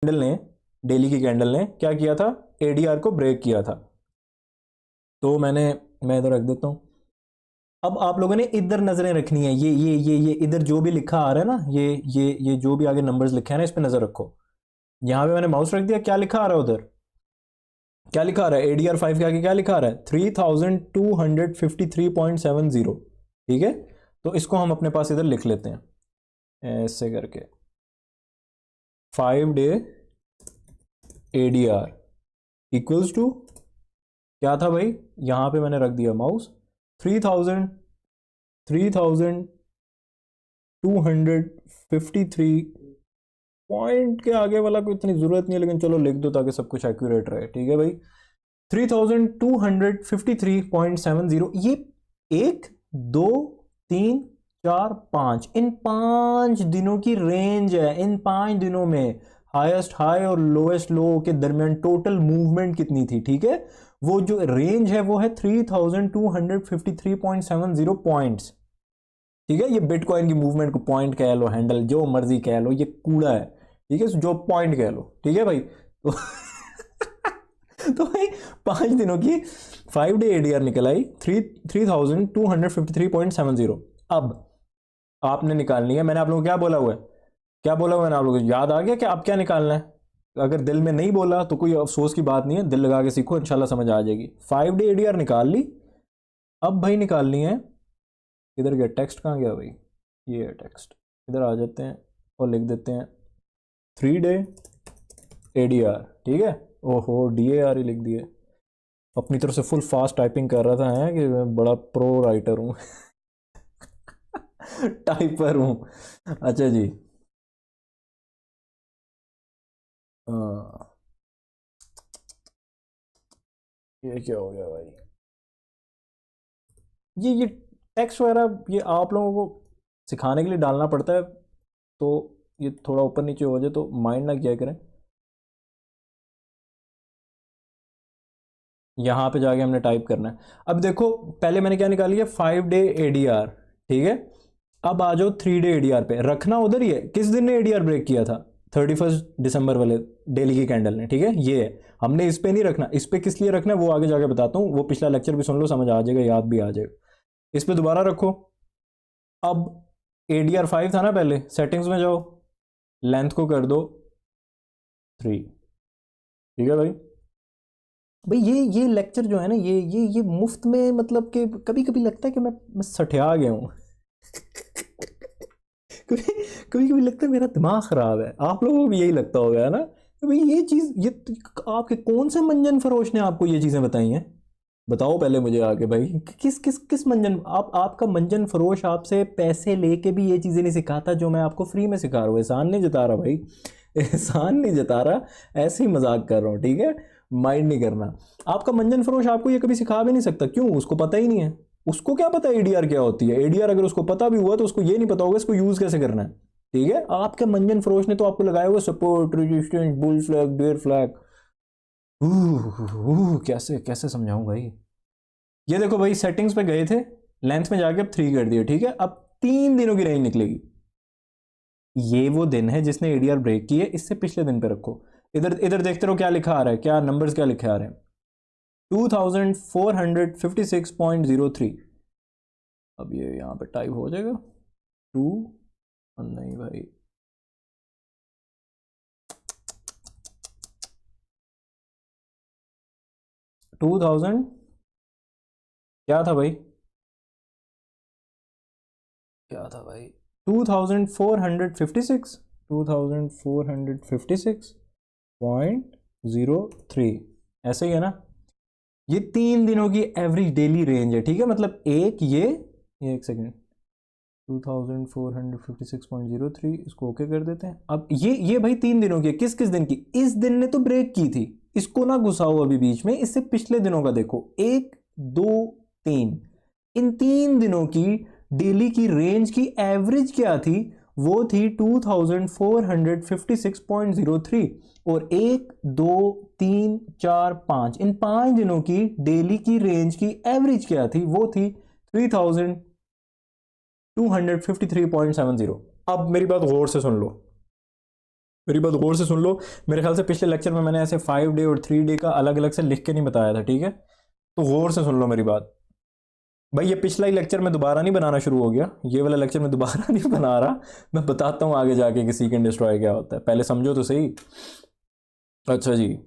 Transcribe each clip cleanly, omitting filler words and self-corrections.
Candle ने, daily की candle ने क्या किया था, एडीआर को ब्रेक किया था। तो मैं इधर रख देता हूं। अब आप लोगों ने इधर नजरें रखनी है, ये इधर जो भी लिखा आ रहा है ना, ये जो भी आगे नंबर्स लिखे हैं ना, इस पे नजर रखो। यहां पे मैंने माउस रख दिया, क्या लिखा आ रहा है उधर, क्या लिखा आ रहा है, एडीआर 5 के आगे क्या लिखा आ रहा है, 3253.70। ठीक है, तो इसको हम अपने पास इधर लिख लेते हैं ऐसे करके, 5 डे एडीआर इक्वल्स टू क्या था भाई, यहां पे मैंने रख दिया माउस, 3253 पॉइंट के आगे वाला कोई इतनी जरूरत नहीं है, लेकिन चलो लिख दो ताकि सब कुछ एक्यूरेट रहे। ठीक है भाई, 3253.70, ये 1 2 3 4 5, इन 5 दिनों की रेंज है। इन 5 दिनों में हाईएस्ट हाई और लोएस्ट लो के दरमियान टोटल मूवमेंट कितनी थी। ठीक है, वो जो रेंज है वो है 3253.70 पॉइंट्स। ठीक है, ये बिटकॉइन की मूवमेंट को पॉइंट कह लो, हैंडल जो मर्जी कह लो, ये कूड़ा है। ठीक है, जो पॉइंट कह लो। ठीक है भाई, तो तो भाई 5 दिनों की 5 डे एडीआर निकल आई 3253.70। अब आपने निकालनी है, मैंने आप लोगों को क्या बोला हुआ है, क्या बोला हुआ है मैंने आप लोगों को, याद आ गया कि आप क्या निकालना है। अगर दिल में नहीं बोला तो कोई अफसोस की बात नहीं है, दिल लगा के सीखो, इंशाल्लाह समझ आ जाएगी। 5 डे एडीआर निकाल ली। अब भाई निकालनी है, इधर गया टेक्स्ट, कहाँ गया भाई, ये है टेक्स्ट, इधर आ जाते हैं और लिख देते हैं 3 डे एडीआर। ठीक है, ओहो डीएआर ही लिख दिए, अपनी तरफ से फुल फास्ट टाइपिंग कर रहा था, है कि मैं बड़ा प्रो राइटर हूँ टाइपर हूँ। अच्छा जी, ये क्या हो गया भाई, ये टेक्स्ट वगैरह ये आप लोगों को सिखाने के लिए डालना पड़ता है, तो ये थोड़ा ऊपर नीचे हो जाए तो माइंड ना किया करें। यहाँ पे जाके हमने टाइप करना है। अब देखो, पहले मैंने क्या निकाली है, 5 डे एडीआर। ठीक है, अब आ जाओ 3 डे एडीआर पे, रखना उधर ही है। किस दिन ने एडीआर ब्रेक किया था, 31 दिसंबर वाले डेली की कैंडल ने। ठीक है, ये है, हमने इस पे नहीं रखना। इस पे किस लिए रखना है वो आगे जाके बताता हूँ, वो पिछला लेक्चर भी सुन लो, समझ आ जाएगा, याद भी आ जाएगा। इस पे दोबारा रखो। अब एडीआर 5 था ना, पहले सेटिंग्स में जाओ, लेंथ को कर दो 3। ठीक है भाई, भाई ये लेक्चर जो है ना, ये मुफ्त में, मतलब कि कभी कभी लगता है कि मैं सठिया गया हूँ कभी कभी कभी लगता है मेरा दिमाग खराब है। आप लोगों को भी यही लगता होगा, है ना, तो भाई ये चीज़, ये आपके कौन से मंजन फरोश ने आपको ये चीज़ें बताई हैं, बताओ पहले मुझे आके भाई, किस किस किस मंजन, आपका मंजन फरोश आपसे पैसे लेके भी ये चीज़ें नहीं सिखाता जो मैं आपको फ्री में सिखा रहा हूँ। एहसान नहीं जता रहा भाई, एहसान नहीं जता रहा, ऐसे ही मजाक कर रहा हूँ। ठीक है, माइंड नहीं करना। आपका मंजन फरोश आपको ये कभी सिखा भी नहीं सकता, क्यों, उसको पता ही नहीं है। उसको क्या पता एडीआर क्या होती है, एडीआर अगर उसको पता भी हुआ तो उसको ये नहीं पता होगा इसको यूज कैसे करना है। ठीक है, आपके मंजन फरोश ने तो आपको लगाया हुआ support, resistance, bull flag, bear flag. कैसे कैसे समझाऊं भाई। ये देखो भाई, सेटिंग्स पे गए थे, लेंथ में जाके अब 3 कर दिया। ठीक है, अब 3 दिनों की रेंज निकलेगी। ये वो दिन है जिसने एडीआर ब्रेक की है, इससे पिछले दिन पे रखो। इधर इधर देखते रहो क्या लिखा आ रहा है, क्या नंबर्स क्या लिखे आ रहे हैं, 2456.03। अब ये यहाँ पे टाइप हो जाएगा 2, नहीं भाई, 2000 क्या था भाई, क्या था भाई, 2456, 2456.03, ऐसे ही है ना। ये 3 दिनों की एवरेज डेली रेंज है। ठीक है, मतलब एक सेकेंड, 2456.03, इसको ओके कर देते हैं। अब ये भाई 3 दिनों की, किस किस दिन की, इस दिन ने तो ब्रेक की थी, इसको ना घुसाओ अभी बीच में, इससे पिछले दिनों का देखो, 1 2 3, इन 3 दिनों की डेली की रेंज की एवरेज क्या थी, वो थी 2456.03। और 1 2 3 4 5, इन 5 दिनों की डेली की रेंज की एवरेज क्या थी, वो थी 3253.70। अब मेरी बात गौर से सुन लो, मेरी बात गौर से सुन लो। मेरे ख्याल से पिछले लेक्चर में मैंने ऐसे 5 डे और 3 डे का अलग अलग से लिख के नहीं बताया था, ठीक है? तो गौर से सुन लो मेरी बात भाई। ये पिछला ही लेक्चर मैं दोबारा नहीं बनाना शुरू हो गया, ये वाला लेक्चर मैं दोबारा नहीं बना रहा। मैं बताता हूँ आगे जाके कि सीक एंड डिस्ट्रॉय क्या होता है, पहले समझो तो सही। अच्छा जी,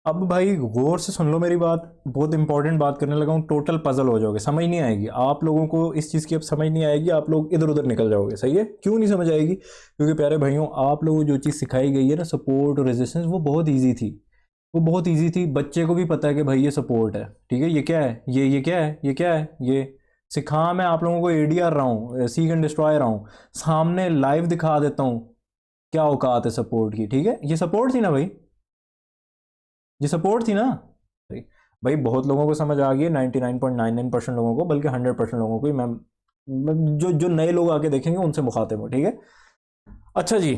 अब भाई गौर से सुन लो मेरी बात, बहुत इंपॉर्टेंट बात करने लगा हूँ। टोटल पजल हो जाओगे, समझ नहीं आएगी आप लोगों को इस चीज़ की, अब समझ नहीं आएगी, आप लोग इधर उधर निकल जाओगे। सही है, क्यों नहीं समझ आएगी? क्योंकि प्यारे भाइयों, आप लोगों को जो चीज़ सिखाई गई है ना, सपोर्ट और रेजिस्टेंस, वो बहुत ईजी थी। वो बहुत ईजी थी, बच्चे को भी पता है कि भाई ये सपोर्ट है, ठीक है, ये क्या है, ये क्या है, ये क्या है, ये सिखा मैं आप लोगों को एडीआर रहा हूँ, सीक एंड डिस्ट्रॉय रहा हूँ, सामने लाइव दिखा देता हूँ क्या औकात है सपोर्ट की, ठीक है? ये सपोर्ट थी ना भाई, ये सपोर्ट थी ना भाई। बहुत लोगों को समझ आ गई है, 99.99% लोगों को, बल्कि 100% लोगों को ही। मैं जो जो नए लोग आके देखेंगे उनसे मुखातिब हूँ, ठीक है? अच्छा जी,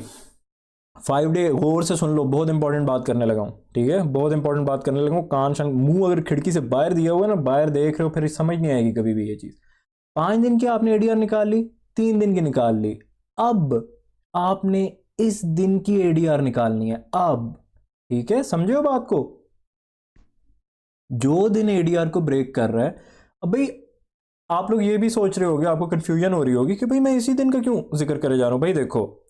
5 डे गौर से सुन लो, बहुत इंपॉर्टेंट बात करने लगा हूँ, ठीक है? बहुत इंपॉर्टेंट बात करने लगा हूँ। कान शंग मुंह अगर खिड़की से बाहर दिया हुआ है ना, बाहर देख रहे हो, फिर समझ नहीं आएगी कभी भी ये चीज़। 5 दिन की आपने एडीआर निकाल ली, 3 दिन की निकाल ली, अब आपने इस दिन की एडीआर निकालनी है अब, ठीक है? समझो बात को। जो दिन एडीआर को ब्रेक कर रहा है, अब भाई आप लोग ये भी सोच रहे होगे, आपको कंफ्यूजन हो रही होगी कि भाई मैं इसी दिन का क्यों जिक्र करे जा रहा हूं। भाई देखो,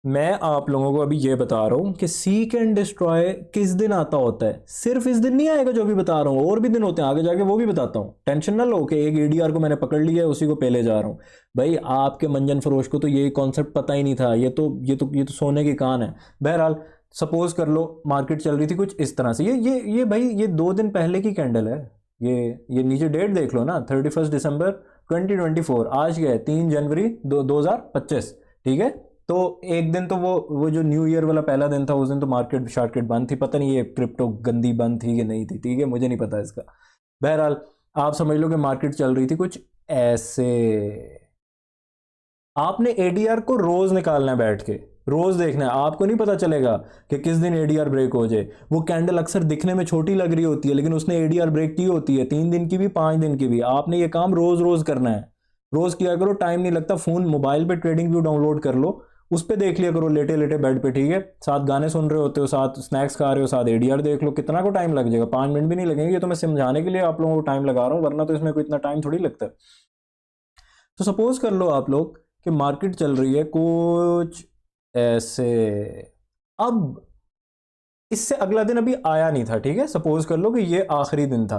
मैं आप लोगों को अभी ये बता रहा हूं कि सीक एंड डिस्ट्रॉय किस दिन आता होता है। सिर्फ इस दिन नहीं आएगा जो भी बता रहा हूं, और भी दिन होते हैं, आगे जाके वो भी बताता हूं। टेंशन ना लो कि एक एडीआर को मैंने पकड़ लिया है, उसी को पहले जा रहा हूं। भाई आपके मंजन फरोश को तो ये कॉन्सेप्ट पता ही नहीं था, ये तो सोने की कान है। बहरहाल, सपोज कर लो मार्केट चल रही थी कुछ इस तरह से, ये भाई ये 2 दिन पहले की कैंडल है। ये नीचे डेट देख लो ना, 31 दिसंबर 2024। आज क्या है, 3 जनवरी 2025, ठीक है? तो एक दिन तो वो जो न्यू ईयर वाला पहला दिन था, उस दिन तो मार्केट शार्केट बंद थी। पता नहीं ये क्रिप्टो गंदी बंद थी कि नहीं थी, ठीक है, मुझे नहीं पता इसका। बहरहाल, आप समझ लो कि मार्केट चल रही थी कुछ ऐसे। आपने एडीआर को रोज निकालना है, बैठ के रोज देखना है। आपको नहीं पता चलेगा कि किस दिन एडीआर ब्रेक हो जाए। वो कैंडल अक्सर दिखने में छोटी लग रही होती है, लेकिन उसने एडीआर ब्रेक की होती है, 3 दिन की भी, 5 दिन की भी। आपने ये काम रोज रोज करना है, रोज किया करो। टाइम नहीं लगता, फोन मोबाइल पे ट्रेडिंग व्यू डाउनलोड कर लो, उस पर देख लिया करो लेटे लेटे बेड पे, ठीक है? साथ गाने सुन रहे होते हो, साथ स्नैक्स खा रहे हो, साथ एडीआर देख लो। कितना को टाइम लग जाएगा? 5 मिनट भी नहीं लगेंगे। ये तो मैं समझाने के लिए आप लोगों को टाइम लगा रहा हूँ, वरना तो इसमें कोई इतना टाइम थोड़ी लगता है। तो सपोज कर लो आप लोग कि मार्केट चल रही है कुछ ऐसे। अब इससे अगला दिन अभी आया नहीं था, ठीक है? सपोज कर लो कि ये आखिरी दिन था,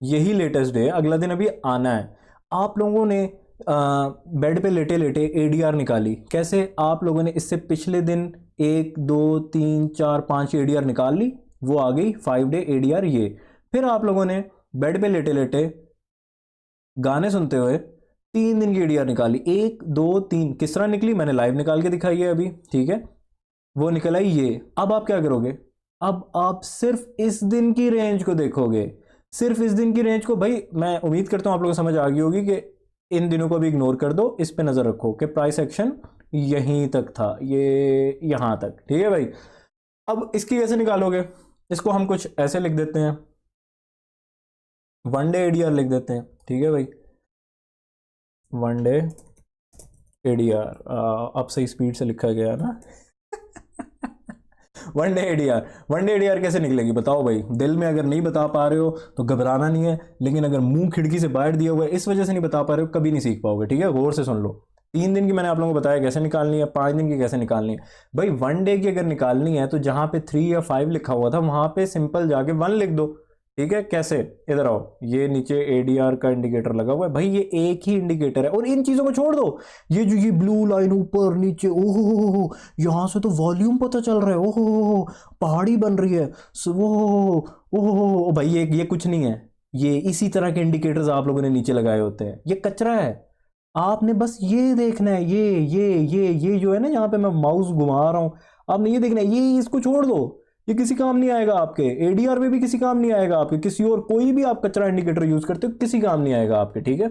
यही लेटेस्ट डे है, अगला दिन अभी आना है। आप लोगों ने बेड पे लेटे लेटे एडीआर निकाली। कैसे? आप लोगों ने इससे पिछले दिन 1 2 3 4 5 एडीआर निकाल ली, वो आ गई 5 डे एडीआर ये। फिर आप लोगों ने बेड पे लेटे लेटे गाने सुनते हुए 3 दिन की एडीआर निकाली। 1 2 3 किस तरह निकली, मैंने लाइव निकाल के दिखाई है अभी, ठीक है? वो निकल आई ये। अब आप क्या करोगे? अब आप सिर्फ इस दिन की रेंज को देखोगे, सिर्फ इस दिन की रेंज को। भाई मैं उम्मीद करता हूं आप लोगों को समझ आ गई होगी कि इन दिनों को भी इग्नोर कर दो, इस पे नजर रखो कि प्राइस एक्शन यहीं तक था, ये यहां तक, ठीक है भाई? अब इसकी कैसे निकालोगे? इसको हम कुछ ऐसे लिख देते हैं, 1 डे एडीआर लिख देते हैं, ठीक है भाई? 1 डे एडीआर, अब सही स्पीड से लिखा गया ना। 1 डे एडीआर, 1 डे एडीआर कैसे निकलेगी बताओ भाई? दिल में अगर नहीं बता पा रहे हो तो घबराना नहीं है, लेकिन अगर मुंह खिड़की से बाहर दिया हुआ है, इस वजह से नहीं बता पा रहे हो, कभी नहीं सीख पाओगे, ठीक है? गौर से सुन लो। 3 दिन की मैंने आप लोगों को बताया कैसे निकालनी है, 5 दिन की कैसे निकालनी है। भाई 1 डे की अगर निकालनी है तो जहां पे 3 या 5 लिखा हुआ था, वहां पे सिंपल जाके 1 लिख दो, ठीक है? कैसे? इधर आओ, ये नीचे एडीआर का इंडिकेटर लगा हुआ है भाई, ये एक ही इंडिकेटर है, और इन चीजों को छोड़ दो। ये जो ये ब्लू लाइन ऊपर नीचे, ओहो, यहां से तो वॉल्यूम पता चल रहा है, ओहो, पहाड़ी बन रही है, ओहो भाई, ये कुछ नहीं है। ये इसी तरह के इंडिकेटर्स आप लोगों ने नीचे लगाए होते हैं, ये कचरा है। आपने बस ये देखना है, ये जो है ना, यहाँ पे मैं माउस घुमा रहा हूं, आपने ये देखना है, ये इसको छोड़ दो। ये किसी काम नहीं आएगा आपके, एडीआर में भी किसी काम नहीं आएगा आपके, किसी और कोई भी आप कचरा इंडिकेटर यूज करते हो किसी काम नहीं आएगा आपके, ठीक है?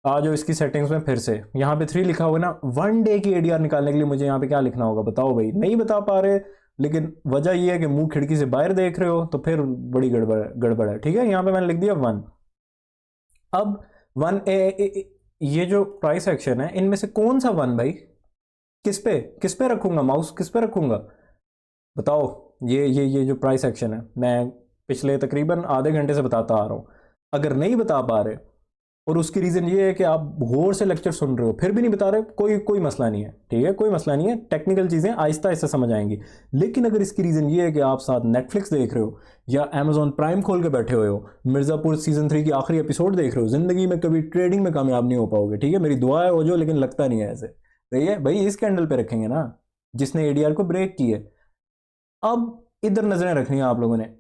आ जाओ इसकी सेटिंग्स में फिर से, यहाँ पे 3 लिखा हुआ ना, 1 डे की एडीआर निकालने के लिए मुझे यहाँ पे क्या लिखना होगा बताओ भाई? नहीं बता पा रहे, लेकिन वजह यह है कि मुंह खिड़की से बाहर देख रहे हो, तो फिर बड़ी गड़बड़ गड़बड़ है, ठीक है? यहाँ पे मैंने लिख दिया 1। अब 1 ये जो प्राइस एक्शन है, इनमें से कौन सा 1 भाई? किस पे रखूंगा माउस, किस पे रखूंगा बताओ। ये जो प्राइस एक्शन है, मैं पिछले तकरीबन आधे घंटे से बताता आ रहा हूँ। अगर नहीं बता पा रहे, और उसकी रीज़न ये है कि आप गौर से लेक्चर सुन रहे हो फिर भी नहीं बता रहे, कोई मसला नहीं है, ठीक है, कोई मसला नहीं है, टेक्निकल चीज़ें आहिस्ता आहिस्ता समझ आएंगी। लेकिन अगर इसकी रीज़न ये है कि आप साथ नेटफ्लिक्स देख रहे हो या अमेजॉन प्राइम खोल के बैठे हुए हो, मिर्ज़ापुर सीज़न 3 की आखिरी एपिसोड देख रहे हो, ज़िंदगी में कभी ट्रेडिंग में कामयाब नहीं हो पाओगे, ठीक है, मेरी दुआ है हो जो, लेकिन लगता नहीं है ऐसे। सही है भाई, इस कैंडल पे रखेंगे ना जिसने एडीआर को ब्रेक की है। अब इधर नज़रें रखनी है आप लोगों ने,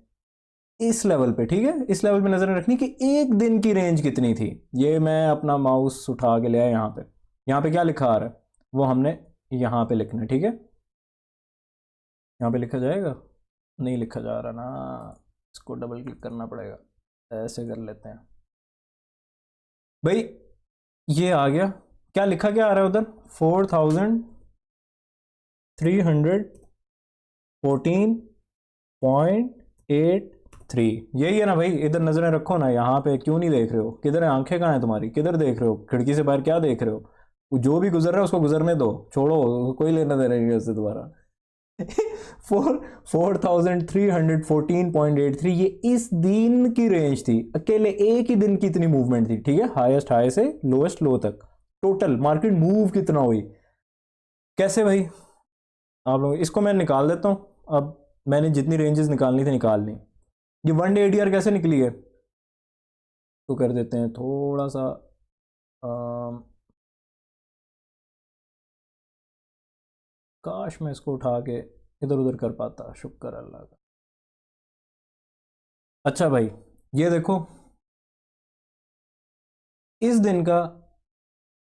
इस लेवल पे, ठीक है, इस लेवल पे नजर रखनी कि एक दिन की रेंज कितनी थी। ये मैं अपना माउस उठा के ले आया यहाँ पे क्या लिखा आ रहा है वो हमने यहाँ पे लिखना है, ठीक है। यहाँ पे लिखा जाएगा, नहीं लिखा जा रहा ना, इसको डबल क्लिक करना पड़ेगा, ऐसे कर लेते हैं भाई। ये आ गया, क्या लिखा, क्या आ रहा है उधर, 4314.83, यही है ना भाई। इधर नजरें रखो ना, यहाँ पे क्यों नहीं देख रहे हो, किधर है, आंखें कहाँ हैं तुम्हारी, किधर देख रहे हो, खिड़की से बाहर क्या देख रहे हो। जो भी गुजर रहा है उसको गुजरने दो, छोड़ो, कोई लेना देना नहीं उससे दोबारा। 4314.83, ये इस दिन की रेंज थी, अकेले एक ही दिन की इतनी मूवमेंट थी, ठीक है, हाईएस्ट हाई से लोएस्ट लो तक, टोटल मार्केट मूव कितना हुई, कैसे भाई। आप लोग इसको मैं निकाल देता हूँ, अब मैंने जितनी रेंजेस निकालनी थी निकाल ली। ये वन डे एडीआर कैसे निकली है, तो कर देते हैं थोड़ा सा काश मैं इसको उठा के इधर उधर कर पाता, शुक्र अल्लाह का। अच्छा भाई, ये देखो, इस दिन का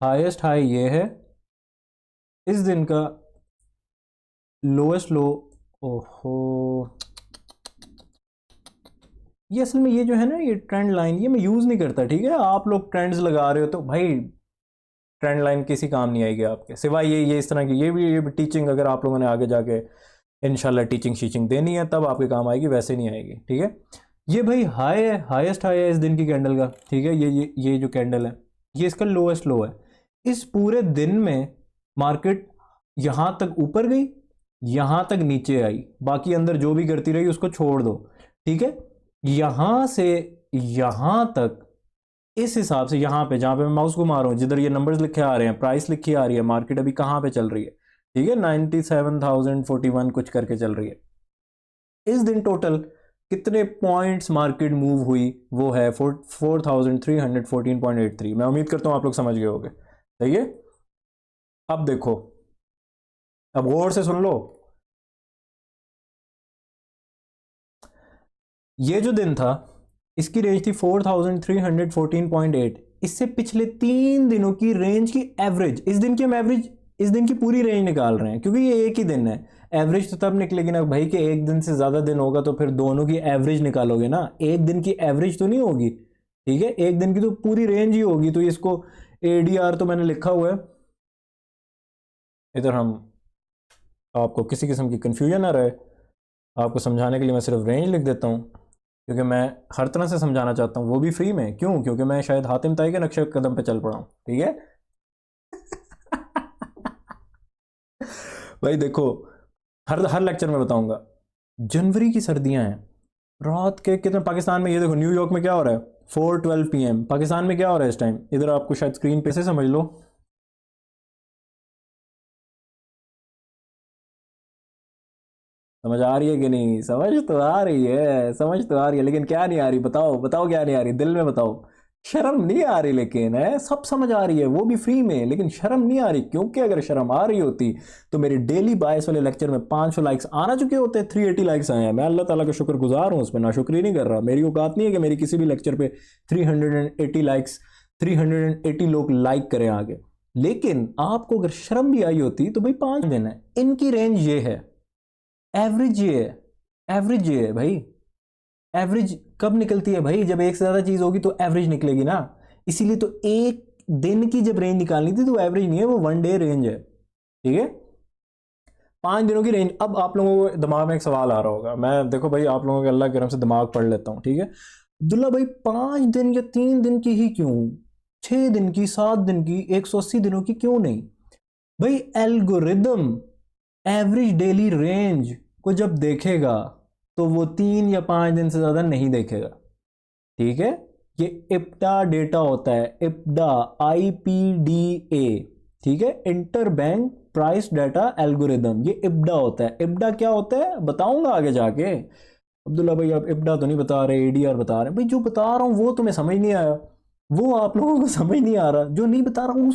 हाईएस्ट हाई ये है, इस दिन का लोएस्ट लो, ओहो, ये असल में ये जो है ना, ये ट्रेंड लाइन ये मैं यूज़ नहीं करता, ठीक है। आप लोग ट्रेंड्स लगा रहे हो तो भाई ट्रेंड लाइन किसी काम नहीं आएगी आपके, सिवाय ये इस तरह की ये भी टीचिंग, अगर आप लोगों ने आगे जाके इंशाल्लाह टीचिंग शीचिंग देनी है तब आपके काम आएगी, वैसे नहीं आएगी, ठीक है। ये भाई हाई है, हाईएस्ट हाई है इस दिन की कैंडल का, ठीक है। ये जो कैंडल है ये इसका लोएस्ट लो है। इस पूरे दिन में मार्केट यहाँ तक ऊपर गई, यहाँ तक नीचे आई, बाकी अंदर जो भी करती रही उसको छोड़ दो, ठीक है। यहाँ से यहाँ तक, इस हिसाब से यहाँ पे जहाँ पे मैं माउस घुमा रहा हूँ, जिधर ये नंबर्स लिखे आ रहे हैं, प्राइस लिखी आ रही है, मार्केट अभी कहाँ पे चल रही है, ठीक है, 97,041 कुछ करके चल रही है। इस दिन टोटल कितने पॉइंट्स मार्केट मूव हुई वो है 4314.83। मैं उम्मीद करता हूँ आप लोग समझ गए होंगे, सही है। अब देखो, अब गौर से सुन लो, ये जो दिन था इसकी रेंज थी 4314.8, इससे पिछले 3 दिनों की रेंज की एवरेज, इस दिन की हम एवरेज, इस दिन की पूरी रेंज निकाल रहे हैं क्योंकि ये एक ही दिन है। एवरेज तो तब निकलेगी ना भाई कि एक दिन से ज़्यादा दिन होगा तो फिर दोनों की एवरेज निकालोगे ना, एक दिन की एवरेज तो नहीं होगी, ठीक है, एक दिन की तो पूरी रेंज ही होगी। तो इसको एडीआर तो मैंने लिखा हुआ है इधर, हम आपको किसी किस्म की कन्फ्यूजन ना रहे, आपको समझाने के लिए मैं सिर्फ रेंज लिख देता हूँ, क्योंकि मैं हर तरह से समझाना चाहता हूँ, वो भी फ्री में। क्यों? क्योंकि मैं शायद हातिम ताई के नक्शे कदम पे चल पड़ा हूँ, ठीक है। भाई देखो, हर हर लेक्चर में बताऊंगा, जनवरी की सर्दियां हैं, रात के कितने, पाकिस्तान में ये देखो, न्यूयॉर्क में क्या हो रहा है 4:12 PM, पाकिस्तान में क्या हो रहा है इस टाइम, इधर आपको शायद स्क्रीन पे से समझ लो। समझ आ रही है कि नहीं? समझ तो आ रही है, समझ तो आ रही है, लेकिन क्या नहीं आ रही, बताओ बताओ, क्या नहीं आ रही दिल में बताओ। शर्म नहीं आ रही, लेकिन है सब समझ आ रही है, वो भी फ्री में, लेकिन शर्म नहीं आ रही, क्योंकि अगर शर्म आ रही होती तो मेरे डेली बायस वाले लेक्चर में 500 लाइक्स आना चुके होते, 380 लाइक्स आए हैं। मैं अल्लाह ताला का शुक्रगुजार हूँ, उस पर नाशुक्री नहीं कर रहा, मेरी औकात नहीं है कि मेरी किसी भी लेक्चर पे 380 लाइक्स, 380 लोग लाइक करें आगे। लेकिन आपको अगर शर्म भी आई होती तो भाई 5 दिन है, इनकी रेंज ये है, एवरेज ये है, एवरेज ये है भाई। एवरेज कब निकलती है भाई? जब एक से ज्यादा चीज होगी तो एवरेज निकलेगी ना। इसीलिए तो एक दिन की जब रेंज निकालनी थी तो एवरेज नहीं है, वो वन डे रेंज है, ठीक है, 5 दिनों की रेंज। अब आप लोगों को दिमाग में एक सवाल आ रहा होगा, मैं देखो भाई आप लोगों के अल्लाह के करम से दिमाग पढ़ लेता हूँ, ठीक है। अब्दुल्ला भाई 5 दिन या 3 दिन की ही क्यों, 6 दिन की, 7 दिन की, 180 दिनों की क्यों नहीं? भाई एल्गोरिदम एवरेज डेली रेंज को जब देखेगा तो वो 3 या 5 दिन से ज़्यादा नहीं देखेगा, ठीक है। ये इप्डा डेटा होता है, इप्डा, IPDA, ठीक है, inter bank price data algorithm, ये इप्डा होता है। इप्डा क्या होता है बताऊंगा आगे जाके। अब्दुल्ला भाई आप इप्डा तो नहीं बता रहे, ADR बता रहे हैं। भाई जो बता रहा हूँ वो तुम्हें समझ नहीं आया, वो आप लोगों को समझ नहीं आ रहा, जो नहीं बता रहा हूँ